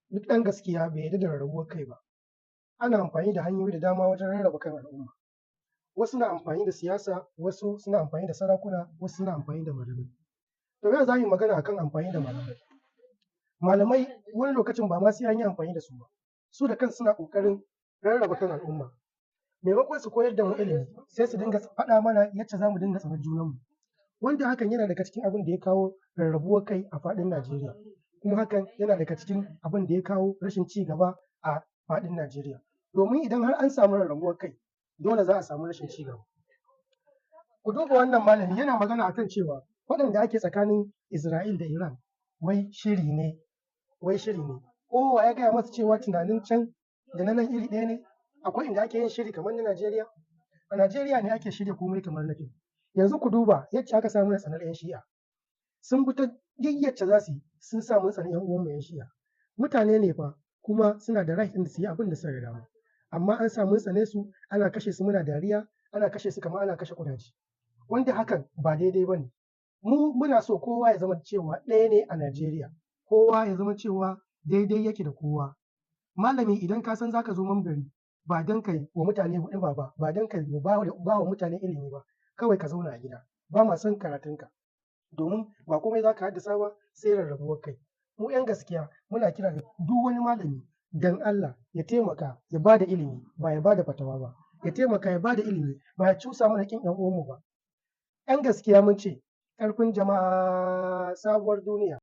Duk ɗan gaskiya bai yarda da rarrabuwar kai ba. Ana amfani da hanyoyi da dama wajen rarraba kan al'umma. Wasu na amfani da siyasa, wasu suna amfani da sarakuna, wasu suna amfani da malamai. To yau za mu yi magana akan amfani da malamai. Malamai wani lokacin ba ma sai an yi amfani da su ba, su da kansu suna ƙoƙarin rarraba kan al'umma. Maimakon su koyar da mu ilimi, sai su dinga faɗa mana yacce za mu dinga tsanar junanmu. Wanda hakan yana daga cikin abin da ya kawo rarrabuwar kai a faɗin Najeriya. Kuma hakan yana daga cikin abin da ya kawo rashin ci gaba a faɗin Najeriya. Domin idan har an samu rarrabuwar kai, dole za a samu rashin ci gaba. Ku duba wannan malami yana magana akan cewa faɗan da ake tsakanin Isra'il da Iran wai shiri ne. Ko wa ya gaya masa cewa tunanin can da na nan iri ɗaya ne? Akwai inda ake yin shiri kamar na Najeriya? A Najeriya ne ake shirya komai kamar na fim. Yanzu ku duba yacce aka sa mana tsanar 'yan Shi'a. Sun bi ta duk yacce za su yi sun sa mun tsani 'yan uwanmu 'yan Shi'a. Mutane ne fa kuma suna da right ɗin su yi abin da suka ga dama. Amma an sa mun tsane su, ana kashe su muna dariya, ana kashe su kamar ana kashe ƙudaje. Wanda hakan ba daidai ba ne. Mu muna so kowa ya zama cewa ɗaya ne a Najeriya. Kowa ya zama cewa daidai yake da kowa. Malami idan ka san za ka zo mambari ba don ka yi wa mutane huɗuba ba, ba don ka ba wa mutane ilimi ba, kawai ka zauna a gida. Ba ma son karatunka. Domin ba komai za ka haddasa ba sai rarrabuwar kai. Mu 'yan gaskiya muna kira da duk wani malami don Allah ya taimaka ya ba da ilimi ba ya ba da fatawa ba. Ya taimaka ya ba da ilimi ba ya cusa mana ƙin 'yan uwanmu ba. 'Yan gaskiya mun ce ƙarfin jama'a sabuwar duniya.